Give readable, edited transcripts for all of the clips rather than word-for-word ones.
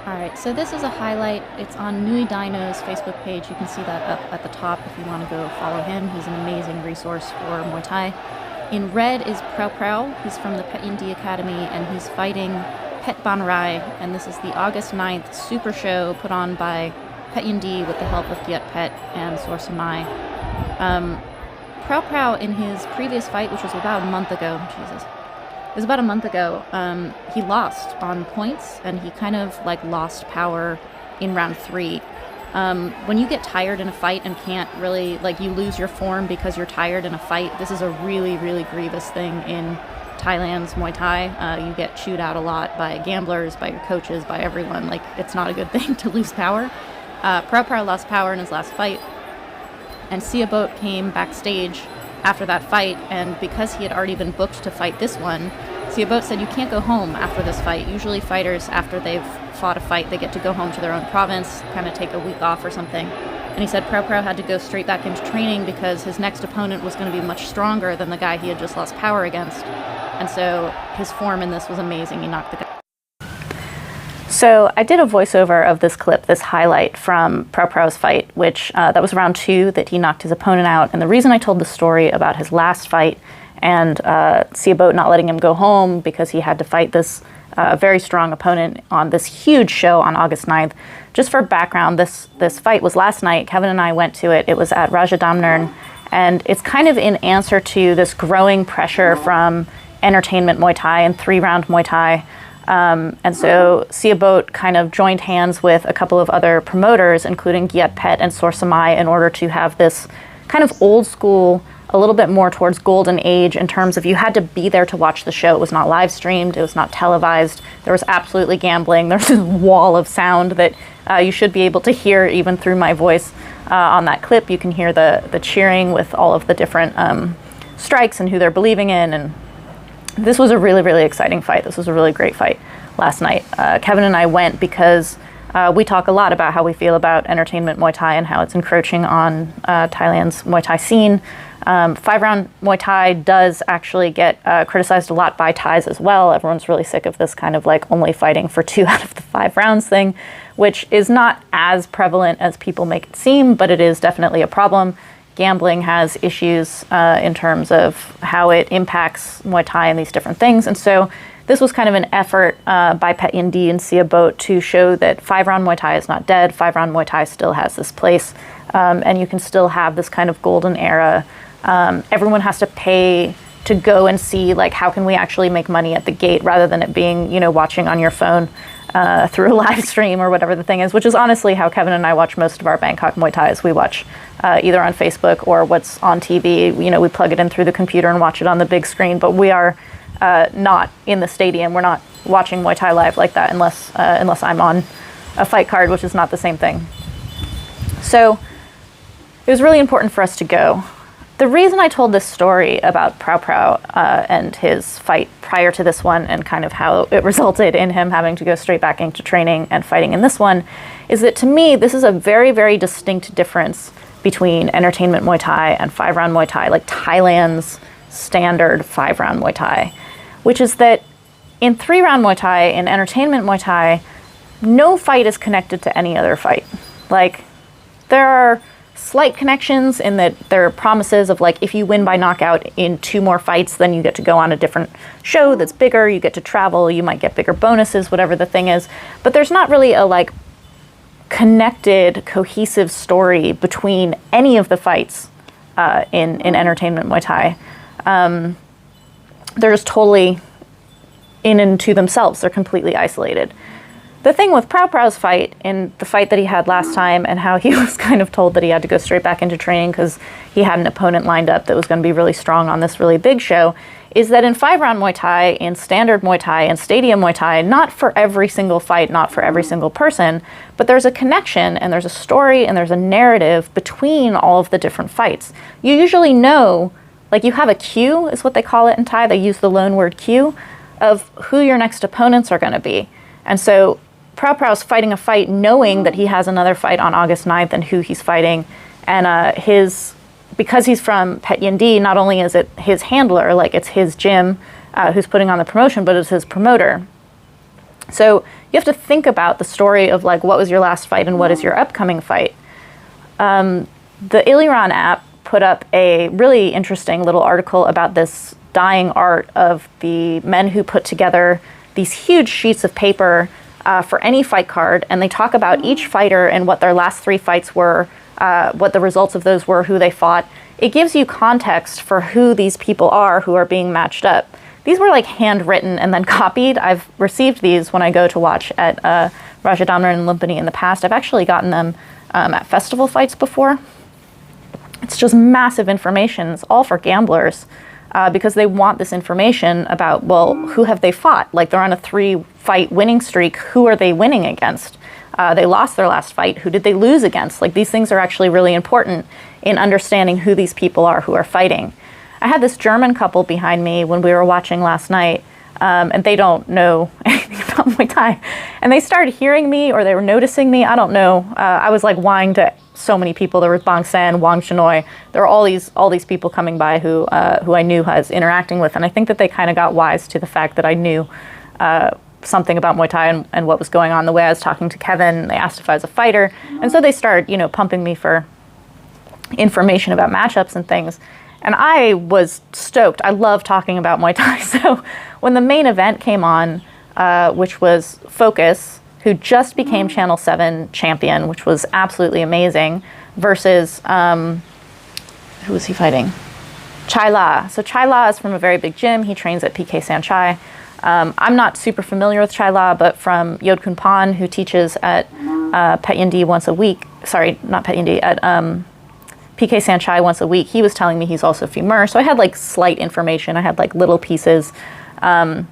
All right, so this is a highlight. It's on Muay Dino's Facebook page. You can see that up at the top if you want to go follow him. He's an amazing resource for Muay Thai. In red is Pro Prow. He's from the Pet Indi Academy, and he's fighting Pet Ban Rai. And this is the August 9th super show put on by Pet Indi with the help of Giat Pet and Source Mai. Pro Prow, in his previous fight, which was about a month ago, it was about a month ago, he lost on points, and he kind of like lost power in round 3. When you get tired in a fight and can't really, like, you lose your form because you're tired in a fight, this is a really, really grievous thing in Thailand's Muay Thai. You get chewed out a lot by gamblers, by your coaches, by everyone. Like, it's not a good thing to lose power. Pro Prow lost power in his last fight, and Sia Boat came backstage after that fight, and because he had already been booked to fight this one, Sia Boat said, you can't go home after this fight. Usually fighters, after they've fought a fight, they get to go home to their own province, kind of take a week off or something. And he said Pro Prow had to go straight back into training because his next opponent was going to be much stronger than the guy he had just lost power against. And so his form in this was amazing. He knocked the guy. So I did a voiceover of this clip, this highlight from Pro Prow's fight, which that was round 2 that he knocked his opponent out. And the reason I told the story about his last fight and Sia Boat not letting him go home because he had to fight this very strong opponent on this huge show on August 9th. Just for background, this fight was last night. Kevin and I went to it. It was at Rajadamnern. And it's kind of in answer to this growing pressure from entertainment Muay Thai and 3-round Muay Thai. And so Sia Boat kind of joined hands with a couple of other promoters, including Giat Pet and Source Mai, in order to have this kind of old school, a little bit more towards golden age in terms of you had to be there to watch the show. It was not live streamed. It was not televised. There was absolutely gambling. There's this wall of sound that you should be able to hear even through my voice on that clip. You can hear the cheering with all of the different strikes and who they're believing in. And this was a really, really exciting fight. This was a really great fight last night. Kevin and I went because we talk a lot about how we feel about entertainment Muay Thai and how it's encroaching on Thailand's Muay Thai scene. 5-round Muay Thai does actually get criticized a lot by Thais as well. Everyone's really sick of this kind of like only fighting for 2 out of the 5 rounds thing, which is not as prevalent as people make it seem, but it is definitely a problem. Gambling has issues in terms of how it impacts Muay Thai and these different things. And so this was kind of an effort by Pet Indi and Sia Boat to show that 5-round Muay Thai is not dead. 5-round Muay Thai still has this place, and you can still have this kind of golden era. Everyone has to pay to go and see, like, how can we actually make money at the gate rather than it being, you know, watching on your phone through a live stream or whatever the thing is, which is honestly how Kevin and I watch most of our Bangkok Muay Thais. We watch either on Facebook or what's on TV. You know, we plug it in through the computer and watch it on the big screen, but we are not in the stadium. We're not watching Muay Thai live like that unless I'm on a fight card, which is not the same thing. So it was really important for us to go. The reason I told this story about Pro Prow and his fight prior to this one and kind of how it resulted in him having to go straight back into training and fighting in this one is that, to me, this is a very, very distinct difference between entertainment Muay Thai and 5-round Muay Thai, like Thailand's standard 5-round Muay Thai, which is that in 3-round Muay Thai, in entertainment Muay Thai, no fight is connected to any other fight. Like, there are slight connections in that there are promises of, like, if you win by knockout in 2 more fights, then you get to go on a different show that's bigger, you get to travel, you might get bigger bonuses, whatever the thing is. But there's not really a, like, connected, cohesive story between any of the fights in entertainment Muay Thai. They're just totally in and to themselves. They're completely isolated. The thing with Pro Prow's fight, in the fight that he had last time, and how he was kind of told that he had to go straight back into training because he had an opponent lined up that was going to be really strong on this really big show, is that in 5-round Muay Thai, in standard Muay Thai, and stadium Muay Thai, not for every single fight, not for every single person, but there's a connection and there's a story and there's a narrative between all of the different fights. You usually know, like, you have a cue, is what they call it in Thai. They use the loan word cue of who your next opponents are going to be. And so Pro Prow's fighting a fight knowing that he has another fight on August 9th and who he's fighting. And because he's from Pet Indi, not only is it his handler, like it's his gym who's putting on the promotion, but it's his promoter. So you have to think about the story of like, what was your last fight and what is your upcoming fight. The Illiron app put up a really interesting little article about this dying art of the men who put together these huge sheets of paper for any fight card, and they talk about each fighter and what their last 3 fights were, what the results of those were, who they fought. It gives you context for who these people are who are being matched up. These were like handwritten and then copied. I've received these when I go to watch at Rajadamnern and Lumpini in the past. I've actually gotten them at festival fights before. It's just massive information. It's all for gamblers because they want this information about, well, who have they fought? Like they're on a 3-fight winning streak. Who are they winning against? They lost their last fight. Who did they lose against? Like these things are actually really important in understanding who these people are who are fighting. I had this German couple behind me when we were watching last night, and they don't know anything about Muay Thai. And they started hearing me, or they were noticing me. I don't know. I was like whining to so many people. There was Bang Sen, Wang Shanoi. There were all these people coming by who I knew I was interacting with, and I think that they kind of got wise to the fact that I knew something about Muay Thai and what was going on. The way I was talking to Kevin, they asked if I was a fighter, and so they started, pumping me for information about matchups and things. And I was stoked. I love talking about Muay Thai. So when the main event came on, which was Focus, who just became Channel 7 champion, which was absolutely amazing, versus, who was he fighting? Chai La. So Chai La is from a very big gym. He trains at PK Sanchai. I'm not super familiar with Chai La, but from Yod Kun Pan, who teaches at Pet Yindi once a week. Sorry, not Pet Yindi, at PK Sanchai once a week. He was telling me he's also Femur. So I had like slight information. I had like little pieces. I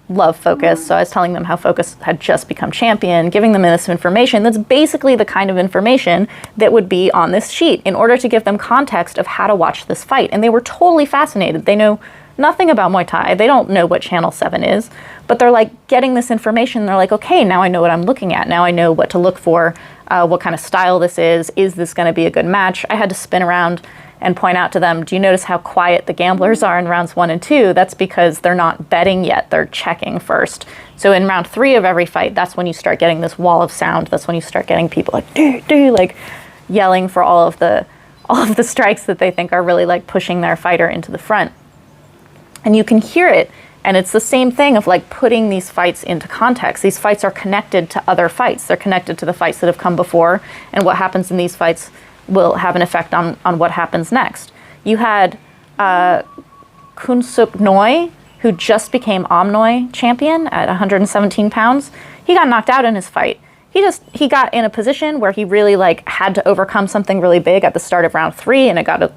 love Focus, so I was telling them how Focus had just become champion, giving them this information that's basically the kind of information that would be on this sheet in order to give them context of how to watch this fight. And they were totally fascinated. They know nothing about Muay Thai. They don't know what Channel 7 is, but they're like getting this information. They're like, okay, now I know what I'm looking at. Now I know what to look for, what kind of style this is. Is this going to be a good match? I had to spin around and point out to them, do you notice how quiet the gamblers are in rounds 1 and 2? That's because they're not betting yet, they're checking first. So in round 3 of every fight, that's when you start getting this wall of sound. That's when you start getting people like, like yelling for all of the strikes that they think are really like pushing their fighter into the front. And you can hear it, and it's the same thing of like putting these fights into context. These fights are connected to other fights. They're connected to the fights that have come before, and what happens in these fights will have an effect on what happens next. You had Kun Suk Noi, who just became Omnoi champion at 117 pounds. He got knocked out in his fight. He got in a position where he really like had to overcome something really big at the start of round 3, and it got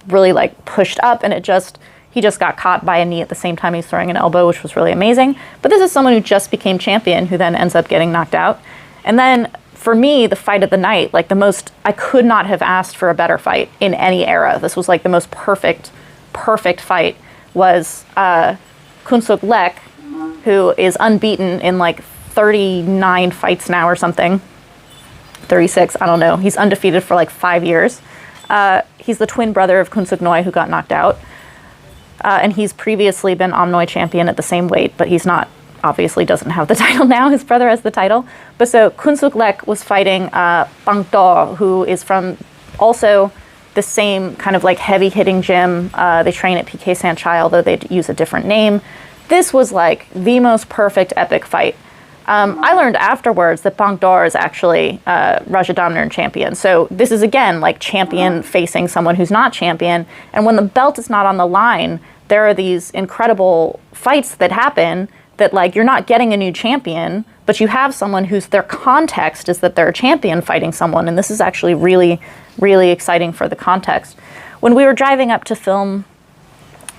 really like pushed up, and he just got caught by a knee at the same time he's throwing an elbow, which was really amazing. But this is someone who just became champion, who then ends up getting knocked out. And then for me, the fight of the night, like I could not have asked for a better fight in any era. This was like the most perfect fight, was Kun Suk Lek, who is unbeaten in like 39 fights now or something. 36, I don't know. He's undefeated for like 5 years. He's the twin brother of Kun Suk Noi, who got knocked out. And he's previously been Omnoi champion at the same weight, but he's not, obviously doesn't have the title now. His brother has the title. But so Kun Suk Lek was fighting Bang Do, who is from also the same kind of like heavy hitting gym. They train at PK Sanchai, although they use a different name. This was like the most perfect epic fight. I learned afterwards that Bang Do is actually Rajadamnern champion. So this is again like champion facing someone who's not champion. And when the belt is not on the line, there are these incredible fights that happen that like you're not getting a new champion, but you have someone whose their context is that they're a champion fighting someone. And this is actually really, really exciting for the context. When we were driving up to film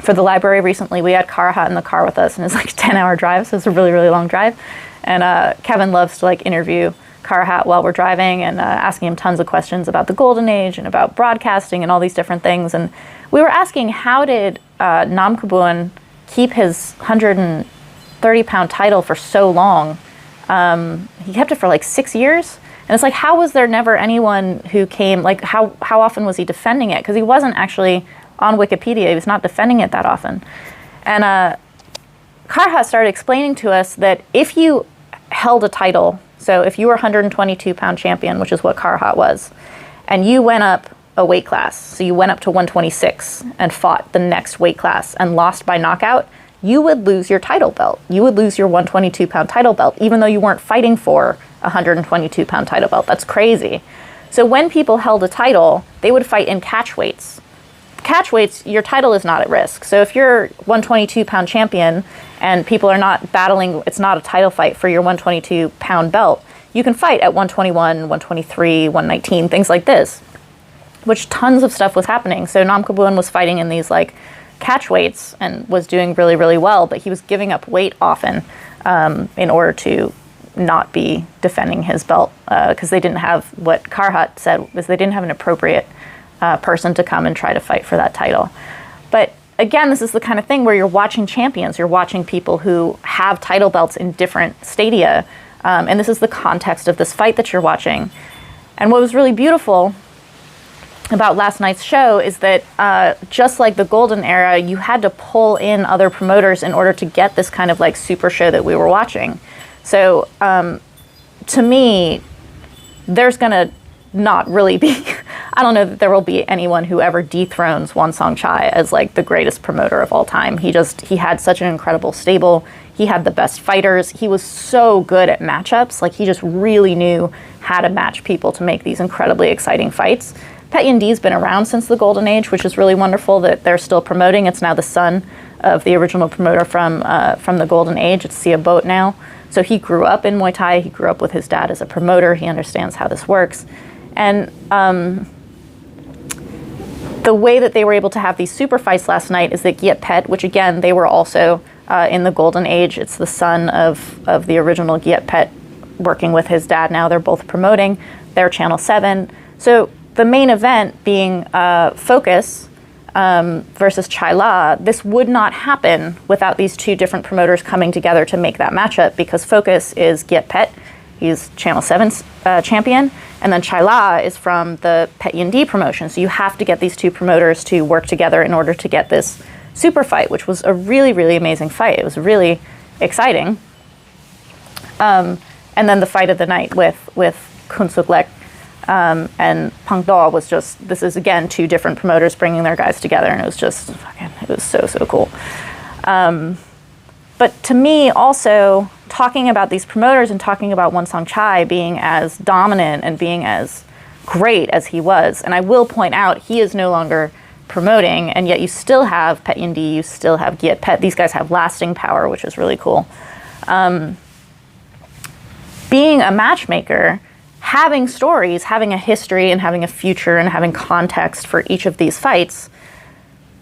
for the library recently, we had Karahat in the car with us, and it's like a 10-hour drive, so it's a really, really long drive. And Kevin loves to like interview Karahat while we're driving and asking him tons of questions about the Golden Age and about broadcasting and all these different things. And we were asking, how did Nam Kabuan keep his 130-pound title for so long? He kept it for like 6 years. And it's like, how was there never anyone who came, like how often was he defending it? Because he wasn't actually on Wikipedia. He was not defending it that often. And Karhat started explaining to us that if you held a title, so if you were 122-pound champion, which is what Karhat was, and you went up a weight class, so you went up to 126 and fought the next weight class and lost by knockout, you would lose your title belt. You would lose your 122-pound title belt, even though you weren't fighting for a 122-pound title belt. That's crazy. So when people held a title, they would fight in catch weights. Catch weights, your title is not at risk. So if you're 122-pound champion and people are not battling, it's not a title fight for your 122-pound belt, you can fight at 121, 123, 119, things like this, which tons of stuff was happening. So Namkabun was fighting in these like catch weights and was doing really, really well, but he was giving up weight often in order to not be defending his belt because they didn't have, what Karhat said was they didn't have an appropriate person to come and try to fight for that title. But again, this is the kind of thing where you're watching champions, you're watching people who have title belts in different stadia, and this is the context of this fight that you're watching. And what was really beautiful about last night's show is that just like the Golden Era, you had to pull in other promoters in order to get this kind of like super show that we were watching. So to me, there's gonna not really be, I don't know that there will be anyone who ever dethrones Wansong Chai as like the greatest promoter of all time. He had such an incredible stable. He had the best fighters. He was so good at matchups. Like he just really knew how to match people to make these incredibly exciting fights. Pet Yindi's been around since the Golden Age, which is really wonderful that they're still promoting. It's now the son of the original promoter from the Golden Age. It's Sia Boat now. So he grew up in Muay Thai. He grew up with his dad as a promoter. He understands how this works. And the way that they were able to have these super fights last night is that Giet Pet, which again, they were also in the Golden Age. It's the son of the original Giet Pet working with his dad now. They're both promoting. They're Channel 7. So the main event being Focus versus Chai La, this would not happen without these two different promoters coming together to make that matchup, because Focus is Giet Pet. He's Channel 7's champion. And then Chai La is from the Pet Yindi promotion. So you have to get these two promoters to work together in order to get this super fight, which was a really, really amazing fight. It was really exciting. And then the fight of the night with Kun Suk Lek and Pang Do was just, this is again two different promoters bringing their guys together, and it was just it was so cool. But to me also, talking about these promoters and talking about Wansong Chai being as dominant and being as great as he was, and I will point out he is no longer promoting, and yet you still have Pet Yindi, you still have Giet Pet. These guys have lasting power, which is really cool. Being a matchmaker, having stories, having a history and having a future and having context for each of these fights,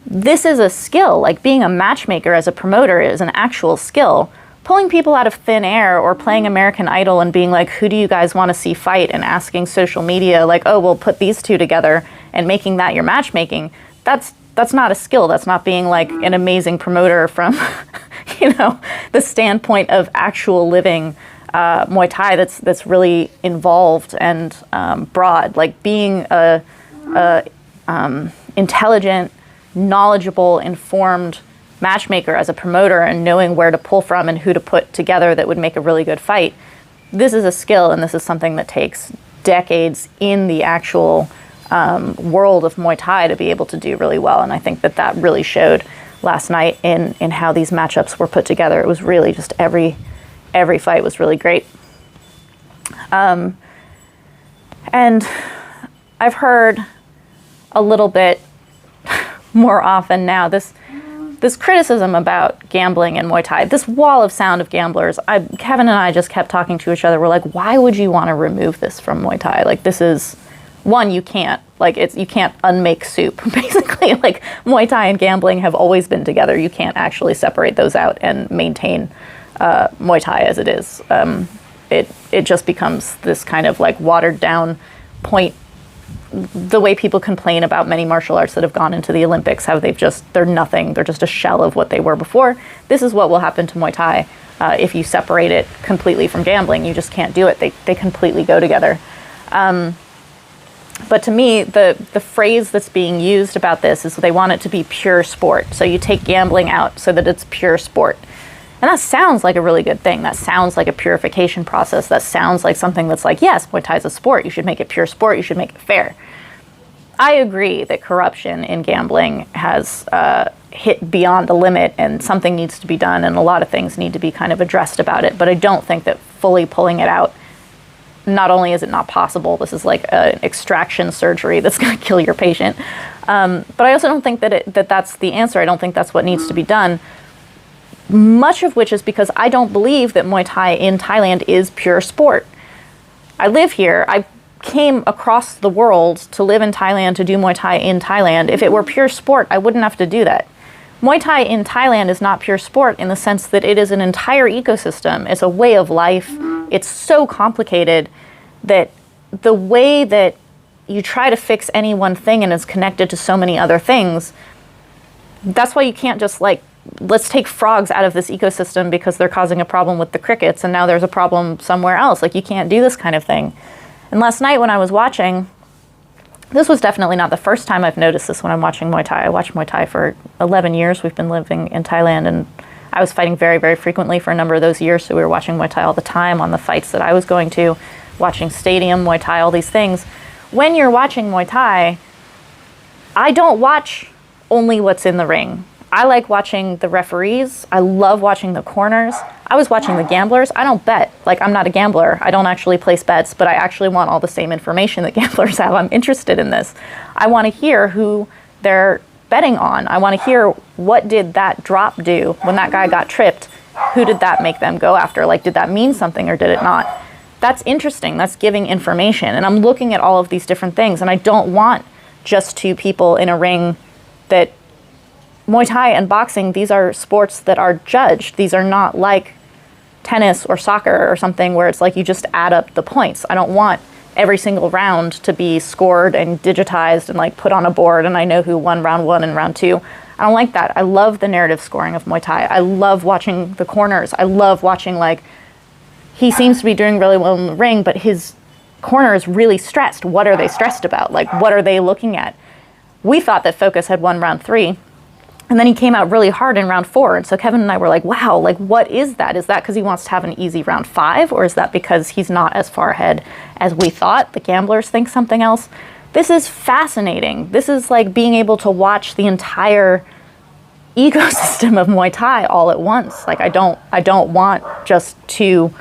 this is a skill. Like being a matchmaker as a promoter is an actual skill. Pulling people out of thin air or playing American Idol and being like, who do you guys want to see fight, and asking social media like, oh, we'll put these two together and making that your matchmaking, that's not a skill. That's not being like an amazing promoter from the standpoint of actual living Muay Thai that's really involved and broad. Like being a intelligent, knowledgeable, informed matchmaker as a promoter and knowing where to pull from and who to put together that would make a really good fight. This is a skill, and this is something that takes decades in the actual world of Muay Thai to be able to do really well. And I think that really showed last night in how these matchups were put together. It was really just every fight was really great. And I've heard a little bit more often now this criticism about gambling in Muay Thai, this wall of sound of gamblers. Kevin and I just kept talking to each other. We're like, why would you want to remove this from Muay Thai? Like, this is one, you can't. Like, you can't unmake soup. Basically, like Muay Thai and gambling have always been together. You can't actually separate those out and maintain Muay Thai as it is. It just becomes this kind of like watered down point. The way people complain about many martial arts that have gone into the Olympics, how they're nothing, they're just a shell of what they were before. This is what will happen to Muay Thai if you separate it completely from gambling. You just can't do it. They completely go together. But to me, the phrase that's being used about this is they want it to be pure sport. So you take gambling out so that it's pure sport. And that sounds like a really good thing. That sounds like a purification process. That sounds like something that's like, yes, Muay Thai is a sport. You should make it pure sport. You should make it fair. I agree that corruption in gambling has hit beyond a limit, and something needs to be done, and a lot of things need to be kind of addressed about it. But I don't think that fully pulling it out, not only is it not possible, this is like an extraction surgery that's going to kill your patient. But I also don't think that that's the answer. I don't think that's what needs to be done. Much of which is because I don't believe that Muay Thai in Thailand is pure sport. I live here. I came across the world to live in Thailand, to do Muay Thai in Thailand. If it were pure sport, I wouldn't have to do that. Muay Thai in Thailand is not pure sport in the sense that it is an entire ecosystem. It's a way of life. It's so complicated that the way that you try to fix any one thing and is connected to so many other things, that's why you can't just like, let's take frogs out of this ecosystem because they're causing a problem with the crickets and now there's a problem somewhere else. Like, you can't do this kind of thing. And last night when I was watching, this was definitely not the first time I've noticed this when I'm watching Muay Thai. I watched Muay Thai for 11 years. We've been living in Thailand, and I was fighting very, very frequently for a number of those years. So we were watching Muay Thai all the time on the fights that I was going to, watching stadium Muay Thai, all these things. When you're watching Muay Thai, I don't watch only what's in the ring. I like watching the referees. I love watching the corners. I was watching the gamblers. I don't bet. Like, I'm not a gambler. I don't actually place bets, but I actually want all the same information that gamblers have. I'm interested in this. I want to hear who they're betting on. I want to hear, what did that drop do when that guy got tripped? Who did that make them go after? Like, did that mean something or did it not? That's interesting. That's giving information. And I'm looking at all of these different things, and I don't want just two people in a ring that Muay Thai and boxing, these are sports that are judged. These are not like tennis or soccer or something where it's like you just add up the points. I don't want every single round to be scored and digitized and like put on a board and I know who won round 1 and round 2. I don't like that. I love the narrative scoring of Muay Thai. I love watching the corners. I love watching, like, he seems to be doing really well in the ring, but his corner is really stressed. What are they stressed about? Like, what are they looking at? We thought that Focus had won round 3. And then he came out really hard in round 4. And so Kevin and I were like, wow, like, what is that? Is that because he wants to have an easy round 5? Or is that because he's not as far ahead as we thought? The gamblers think something else. This is fascinating. This is like being able to watch the entire ecosystem of Muay Thai all at once. Like, I don't want just two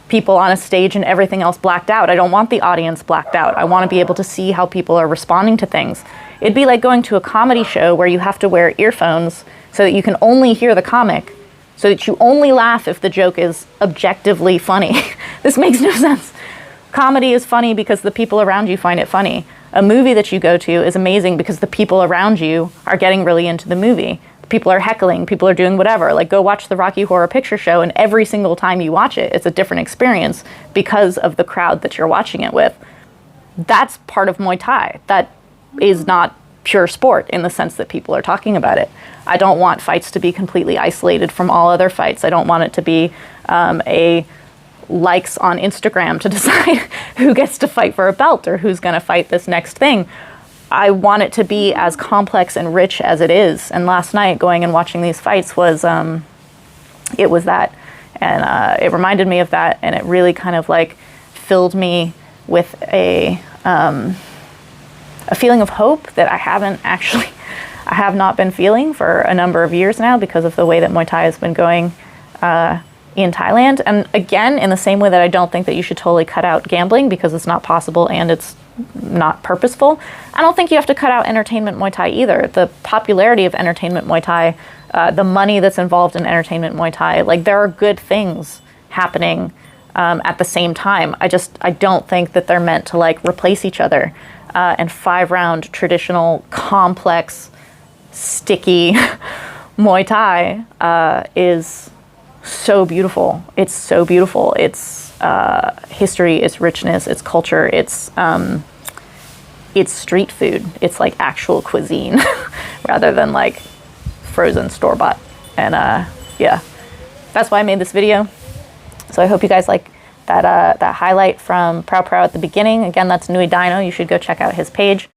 people on a stage and everything else blacked out. I don't want the audience blacked out. I want to be able to see how people are responding to things. It'd be like going to a comedy show where you have to wear earphones so that you can only hear the comic, so that you only laugh if the joke is objectively funny. This makes no sense. Comedy is funny because the people around you find it funny. A movie that you go to is amazing because the people around you are getting really into the movie. People are heckling, people are doing whatever. Like, go watch the Rocky Horror Picture Show, and every single time you watch it, it's a different experience because of the crowd that you're watching it with. That's part of Muay Thai. That is not pure sport in the sense that people are talking about it. I don't want fights to be completely isolated from all other fights. I don't want it to be a likes on Instagram to decide who gets to fight for a belt or who's going to fight this next thing. I want it to be as complex and rich as it is. And last night, going and watching these fights was, it was that. And it reminded me of that, and it really kind of like filled me with a feeling of hope that I have not been feeling for a number of years now because of the way that Muay Thai has been going in Thailand. And again, in the same way that I don't think that you should totally cut out gambling because it's not possible and it's not purposeful, I don't think you have to cut out entertainment Muay Thai either. The popularity of entertainment Muay Thai, the money that's involved in entertainment Muay Thai, like, there are good things happening at the same time. I don't think that they're meant to like replace each other. And 5-round traditional, complex, sticky Muay Thai is so beautiful. It's so beautiful. It's history, it's richness, it's culture, it's street food. It's like actual cuisine rather than like frozen store-bought. And yeah, that's why I made this video. So I hope you guys like that highlight from Pro Prow at the beginning. Again, that's Nui Dino. You should go check out his page.